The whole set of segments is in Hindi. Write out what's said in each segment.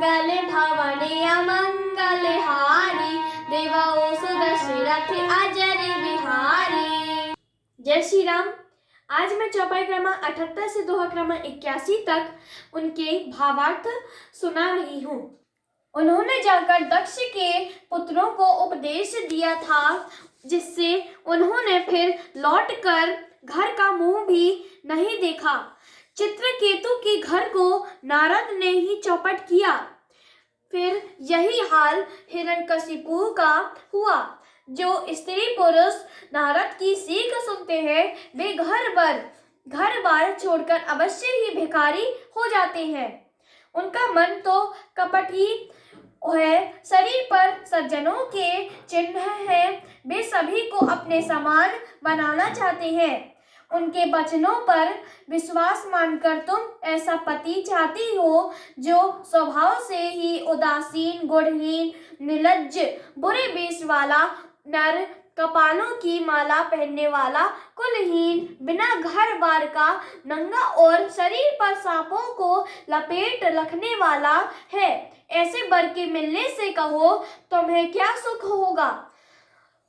मंगल भवन अमंगल हारी, देवो सुदशरथ अजर बिहारी। जय श्री राम। आज मैं चौपाई क्रमांक 78 से दोहा क्रमांक 81 तक उनके भावार्थ सुना रही हूँ। उन्होंने जाकर दक्ष के पुत्रों को उपदेश दिया था, जिससे उन्होंने फिर लौटकर घर का मुंह भी नहीं देखा। चित्रकेतु के घर को नारद ने ही चौपट किया। फिर यही हाल हिरण्यकशिपु का हुआ। जो स्त्री पुरुष नारद की सीख सुनते हैं, वे घर बार छोड़कर अवश्य ही भिखारी हो जाते हैं। उनका मन तो कपट ही है, शरीर पर सज्जनों के चिन्ह हैं। वे सभी को अपने समान बनाना चाहते हैं। उनके वचनों पर विश्वास मानकर तुम ऐसा पति चाहती हो, जो स्वभाव से ही उदासीन, गुणहीन, निर्लज्ज, बुरे वेश वाला, नर, कपालों की माला पहनने वाला, कुलहीन, बिना घर बार का, नंगा और शरीर पर सांपों को लपेट रखने वाला है। ऐसे वर के मिलने से कहो, तुम्हें क्या सुख होगा।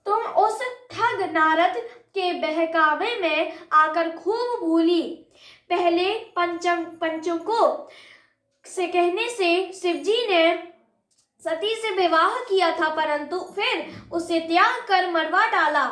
तुम उस ठग नारद के बहकावे में आकर खूब भूली। पहले पंचकों से कहने से शिवजी ने सती से विवाह किया था, परंतु फिर उसे त्याग कर मरवा डाला।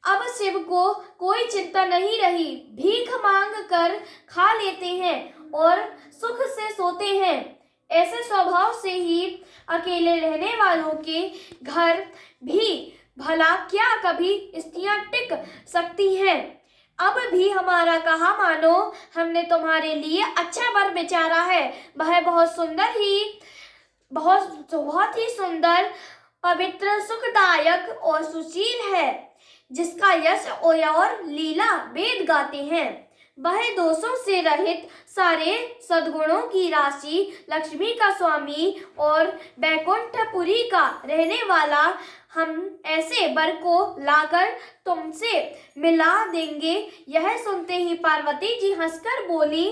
अब शिव को कोई चिंता नहीं रही। भीख मांग कर खा लेते हैं और सुख से सोते हैं। ऐसे स्वभाव से ही अकेले रहने वालों के घर भी भला क्या कभी स्त्रियां टिक सकती हैं। अब भी हमारा कहा मानो, हमने तुम्हारे लिए अच्छा वर विचारा है। वह बहुत ही सुंदर, पवित्र, सुखदायक और सुशील है, जिसका यश और लीला वेद गाते हैं। वह दोषों से रहित, सारे सद्गुणों की राशि, लक्ष्मी का स्वामी और बैकुंठपुरी का रहने वाला, हम ऐसे वर को लाकर तुमसे मिला देंगे। यह सुनते ही पार्वती जी हंसकर बोली,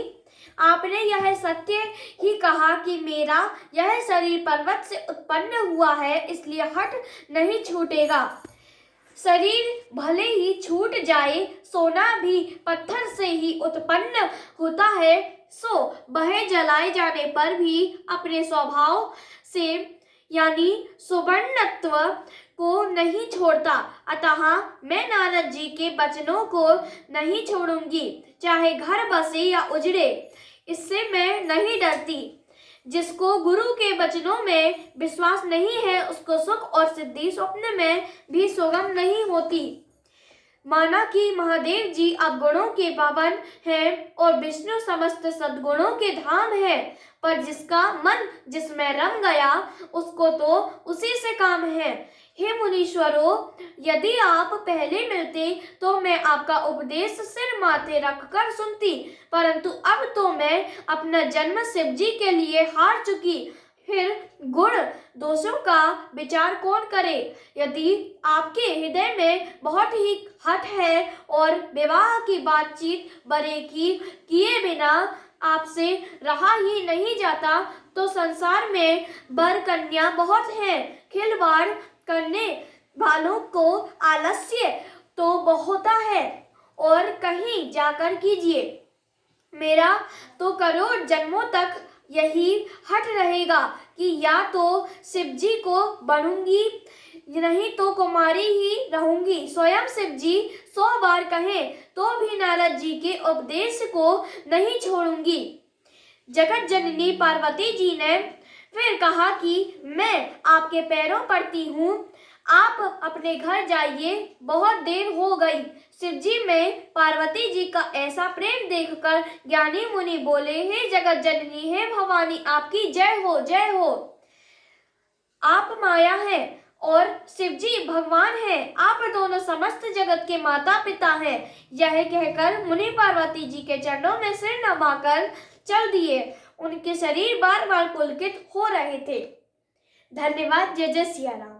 आपने यह सत्य ही कहा कि मेरा यह शरीर पर्वत से उत्पन्न हुआ है, इसलिए हट नहीं छूटेगा। शरीर भले ही छूट जाए, सोना भी पत्थर से ही उत्पन्न होता है, सो वह जलाए जाने पर भी अपने स्वभाव से यानी सुवर्णत्व को नहीं छोड़ता। अतः मैं नारद जी के वचनों को नहीं छोड़ूंगी, चाहे घर बसे या उजड़े। इससे मैं नहीं डरती। जिसको गुरु के वचनों में विश्वास नहीं है, उसको सुख और सिद्धि स्वप्न में भी सुगम नहीं होती। माना कि महादेव जी अवगुणों के पावन हैं और विष्णु समस्त सद्गुणों के धाम है, पर जिसका मन जिसमें रम गया, उसको तो उसी से काम है। हे मुनीश्वरों, यदि आप पहले मिलते तो मैं आपका उपदेश सिर माथे रखकर सुनती, परंतु अब तो मैं अपना जन्म शिव जी के लिए हार चुकी। फिर गुण दोषों का विचार कौन करे। यदि आपके हृदय में बहुत ही हठ है और विवाह की बातचीत बड़े की किए बिना आपसे रहा ही नहीं जाता, तो संसार में वर कन्या बहुत हैं। खिलवाड़ करने वालों को आलस्य तो बहुत है, और कहीं जाकर कीजिए। मेरा तो करोड़ जन्मों तक यही हट रहेगा कि या तो शिव जी को बनूंगी, नहीं तो कुमारी ही रहूंगी। स्वयं शिव जी 100 बार कहें तो भी नारद जी के उपदेश को नहीं छोड़ूंगी। जगत जननी पार्वती जी ने फिर कहा कि मैं आपके पैरों पड़ती हूँ, आप अपने घर जाइए, बहुत देर हो गई। शिवजी में पार्वती जी का ऐसा प्रेम देखकर ज्ञानी मुनि बोले, हे जगत जननी, हे भवानी, आपकी जय हो, जय हो। आप माया हैं और शिवजी भगवान हैं। आप दोनों समस्त जगत के माता पिता हैं। यह कहकर मुनि पार्वती जी के चरणों में सिर नवाकर चल दिए। उनके शरीर बार बार पुलकित हो रहे थे। धन्यवाद। जय जय सिया राम।